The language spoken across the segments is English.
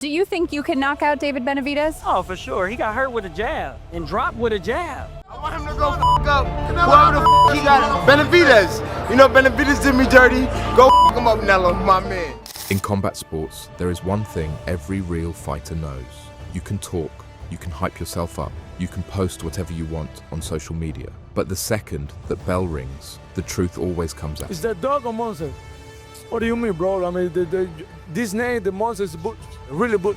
Do you think you can knock out David Benavidez? Oh, for sure. He got hurt with a jab and dropped with a jab. I want him to go up. Whoever the he got, Benavidez. You know, Benavidez did me dirty. Go him up, Nello, my man. In combat sports, there is one thing every real fighter knows. You can talk, you can hype yourself up, you can post whatever you want on social media. But the second that bell rings, the truth always comes out. Is that dog or monster? What do you mean, bro? I mean, this name, the monster is butch, really butch.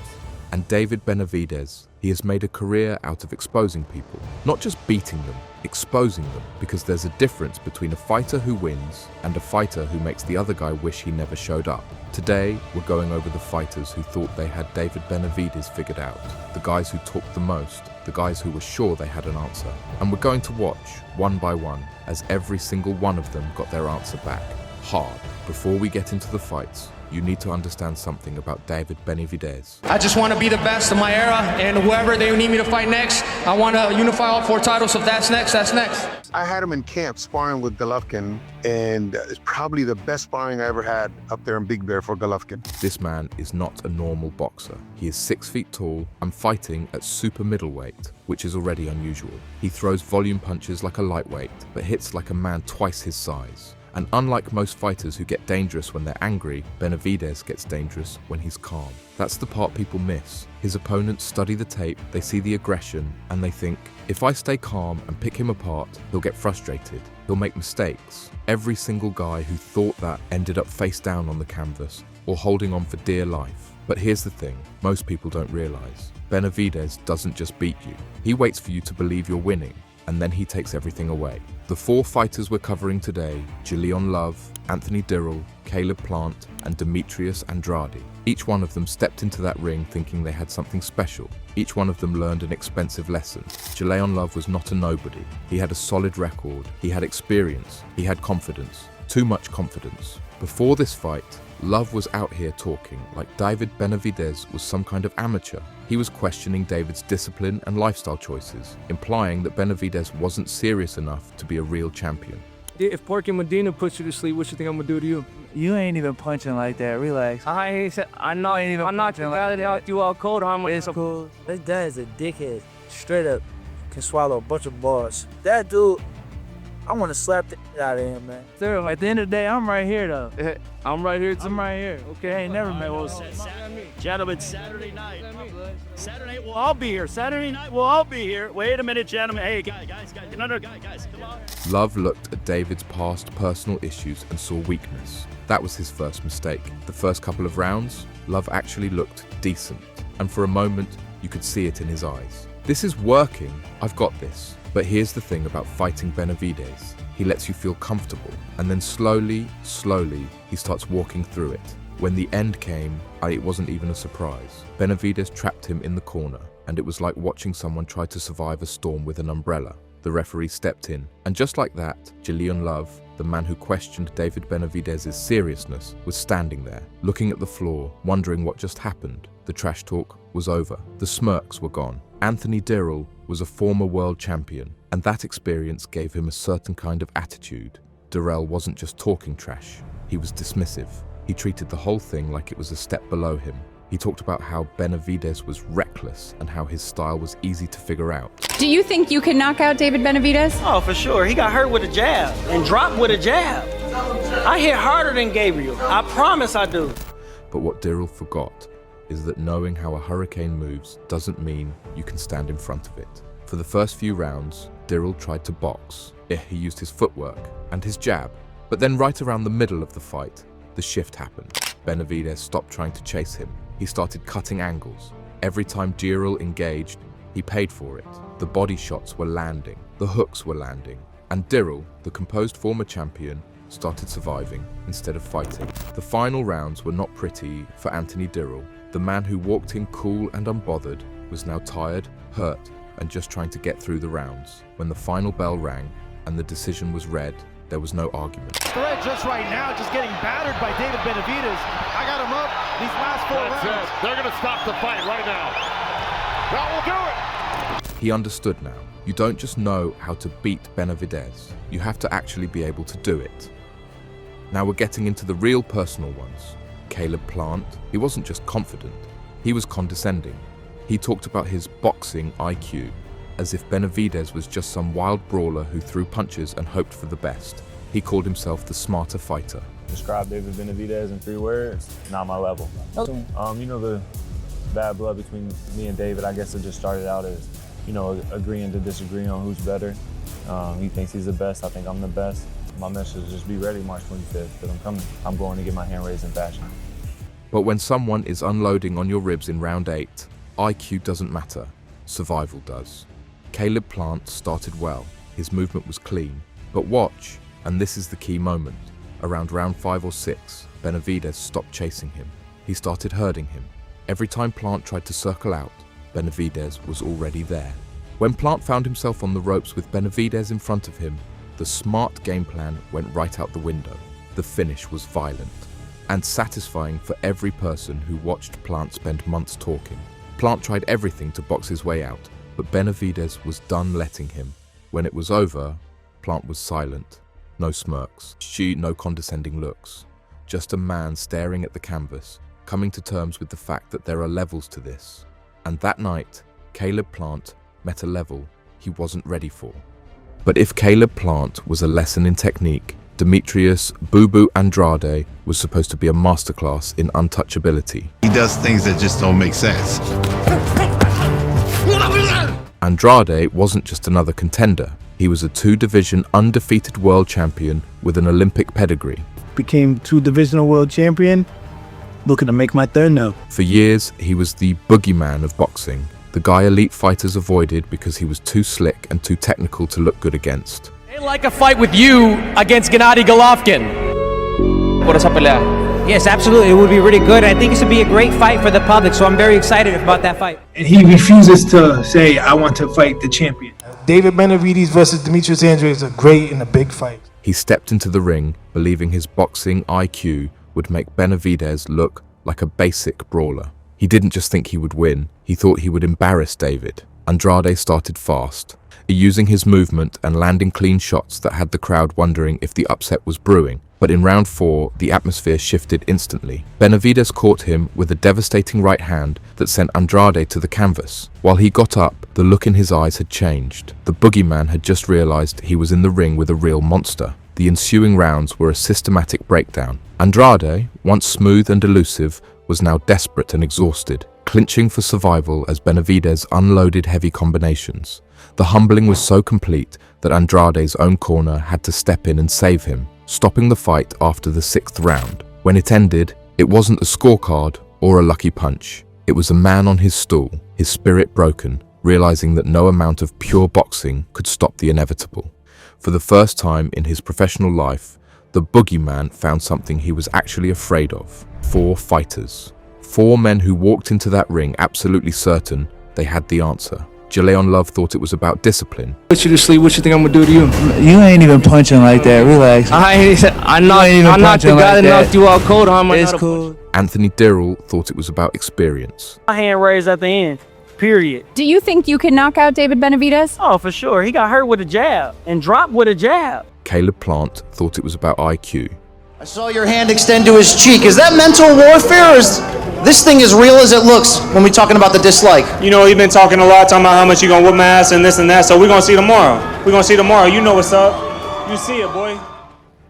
And David Benavidez, he has made a career out of exposing people. Not just beating them, exposing them. Because there's a difference between a fighter who wins and a fighter who makes the other guy wish he never showed up. Today, we're going over the fighters who thought they had David Benavidez figured out. The guys who talked the most, the guys who were sure they had an answer. And we're going to watch, one by one, as every single one of them got their answer back. Hard. Before we get into the fights, you need to understand something about David Benavidez. I just want to be the best of my era, and whoever they need me to fight next, I want to unify all 4 titles. So if that's next, that's next. I had him in camp sparring with Golovkin, and it's probably the best sparring I ever had up there in Big Bear for Golovkin. This man is not a normal boxer. He is 6 feet tall and fighting at super middleweight, which is already unusual. He throws volume punches like a lightweight, but hits like a man twice his size. And unlike most fighters who get dangerous when they're angry, Benavidez gets dangerous when he's calm. That's the part people miss. His opponents study the tape, they see the aggression, and they think, if I stay calm and pick him apart, he'll get frustrated. He'll make mistakes. Every single guy who thought that ended up face down on the canvas or holding on for dear life. But here's the thing, most people don't realize. Benavidez doesn't just beat you. He waits for you to believe you're winning, and then he takes everything away. The 4 fighters we're covering today, Julian Love, Anthony Dirrell, Caleb Plant, and Demetrius Andrade. Each one of them stepped into that ring thinking they had something special. Each one of them learned an expensive lesson. Julian Love was not a nobody. He had a solid record, he had experience, he had confidence. Too much confidence. Before this fight, Love was out here talking like David Benavidez was some kind of amateur. He was questioning David's discipline and lifestyle choices, implying that Benavidez wasn't serious enough to be a real champion. If Porky Medina puts you to sleep, what you think I'm gonna do to you? You ain't even punching like that. Relax. I know. I'm not out you all cold, huh? It's cool. This guy is a dickhead. Straight up, can swallow a bunch of bars. That dude, I want to slap the shit out of him, man. Sir, at the end of the day, I'm right here, though. I'm right here, too. I'm right here. Okay, I ain't never met one. Gentlemen, Saturday night. Saturday, we'll all be here. Saturday night, we'll all be here. Wait a minute, gentlemen. Hey, guys. No, guys, come on. Love looked at David's past personal issues and saw weakness. That was his first mistake. The first couple of rounds, Love actually looked decent. And for a moment, you could see it in his eyes. This is working. I've got this. But here's the thing about fighting Benavidez. He lets you feel comfortable, and then slowly, he starts walking through it. When the end came, it wasn't even a surprise. Benavidez trapped him in the corner, and it was like watching someone try to survive a storm with an umbrella. The referee stepped in, and just like that, Julian Love, the man who questioned David Benavidez's seriousness, was standing there, looking at the floor, wondering what just happened. The trash talk was over. The smirks were gone. Anthony Dirrell was a former world champion, and that experience gave him a certain kind of attitude. Dirrell wasn't just talking trash, he was dismissive. He treated the whole thing like it was a step below him. He talked about how Benavidez was reckless and how his style was easy to figure out. Do you think you can knock out David Benavidez? Oh, for sure. He got hurt with a jab and dropped with a jab. I hit harder than Gabriel. I promise I do. But what Dirrell forgot is that knowing how a hurricane moves doesn't mean you can stand in front of it. For the first few rounds, Dirrell tried to box. He used his footwork and his jab. But then right around the middle of the fight, the shift happened. Benavidez stopped trying to chase him. He started cutting angles. Every time Dirrell engaged, he paid for it. The body shots were landing, the hooks were landing, and Dirrell, the composed former champion, started surviving instead of fighting. The final rounds were not pretty for Anthony Dirrell. The man who walked in cool and unbothered was now tired, hurt, and just trying to get through the rounds. When the final bell rang and the decision was read, there was no argument. Thread just right now, just getting battered by David Benavidez. I got him up these last 4 rounds. That's it. They're going to stop the fight right now. That will do it. He understood now. You don't just know how to beat Benavidez. You have to actually be able to do it. Now we're getting into the real personal ones. Caleb Plant, he wasn't just confident, He was condescending. He talked about his boxing IQ, as if Benavidez was just some wild brawler who threw punches and hoped for the best. He called himself the smarter fighter. Describe David Benavidez in 3 words, not my level. You know, the bad blood between me and David, I guess it just started out as, you know, agreeing to disagree on who's better. He thinks he's the best, I think I'm the best. My message is just be ready March 25th, because I'm coming. I'm going to get my hand raised in fashion. But when someone is unloading on your ribs in round 8, IQ doesn't matter, survival does. Caleb Plant started well, his movement was clean. But watch, and this is the key moment. Around round 5 or 6, Benavidez stopped chasing him. He started herding him. Every time Plant tried to circle out, Benavidez was already there. When Plant found himself on the ropes with Benavidez in front of him, the smart game plan went right out the window. The finish was violent and satisfying for every person who watched Plant spend months talking. Plant tried everything to box his way out, but Benavidez was done letting him. When it was over, Plant was silent. No smirks, no condescending looks. Just a man staring at the canvas, coming to terms with the fact that there are levels to this. And that night, Caleb Plant met a level he wasn't ready for. But if Caleb Plant was a lesson in technique, Demetrius "Boo Boo" Andrade was supposed to be a masterclass in untouchability. He does things that just don't make sense. Andrade wasn't just another contender. He was a 2-division undefeated world champion with an Olympic pedigree. Became 2-divisional world champion. Looking to make my 3rd now. For years, he was the boogeyman of boxing, the guy elite fighters avoided because he was too slick and too technical to look good against. I'd like a fight with you against Gennady Golovkin. Por esa pelea. Yes, absolutely. It would be really good. I think this would be a great fight for the public, so I'm very excited about that fight. And he refuses to say, I want to fight the champion. David Benavidez versus Demetrius Andrade is a great and a big fight. He stepped into the ring, believing his boxing IQ would make Benavidez look like a basic brawler. He didn't just think he would win, he thought he would embarrass David. Andrade started fast, using his movement and landing clean shots that had the crowd wondering if the upset was brewing. But in round 4, the atmosphere shifted instantly. Benavidez caught him with a devastating right hand that sent Andrade to the canvas. While he got up, the look in his eyes had changed. The boogeyman had just realized he was in the ring with a real monster. The ensuing rounds were a systematic breakdown. Andrade, once smooth and elusive, was now desperate and exhausted, clinching for survival as Benavidez unloaded heavy combinations. The humbling was so complete that Andrade's own corner had to step in and save him, stopping the fight after the 6th round. When it ended, it wasn't a scorecard or a lucky punch. It was a man on his stool, his spirit broken, realizing that no amount of pure boxing could stop the inevitable. For the first time in his professional life, the boogeyman found something he was actually afraid of. 4 fighters. 4 men who walked into that ring absolutely certain they had the answer. Jaleon Love thought it was about discipline. Put you to sleep, what you think I'm gonna do to you? You ain't even punching like that, relax. I'm not the guy that knocked you out cold. It's cool. Anthony Dirrell thought it was about experience. My hand raised at the end, period. Do you think you can knock out David Benavidez? Oh, for sure. He got hurt with a jab and dropped with a jab. Caleb Plant thought it was about IQ. I saw your hand extend to his cheek. Is that mental warfare, or is this thing as real as it looks when we're talking about the dislike? You know, you've been talking a lot, talking about how much you're gonna whoop my ass and this and that, so we're gonna see tomorrow. We're gonna see tomorrow. You know what's up. You see it, boy.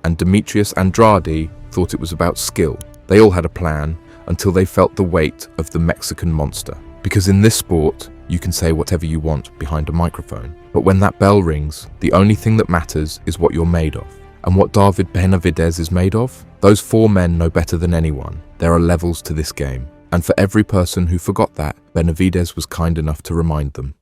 And Demetrius Andrade thought it was about skill. They all had a plan until they felt the weight of the Mexican monster. Because in this sport, you can say whatever you want behind a microphone. But when that bell rings, the only thing that matters is what you're made of. And what David Benavidez is made of? Those 4 men know better than anyone. There are levels to this game. And for every person who forgot that, Benavidez was kind enough to remind them.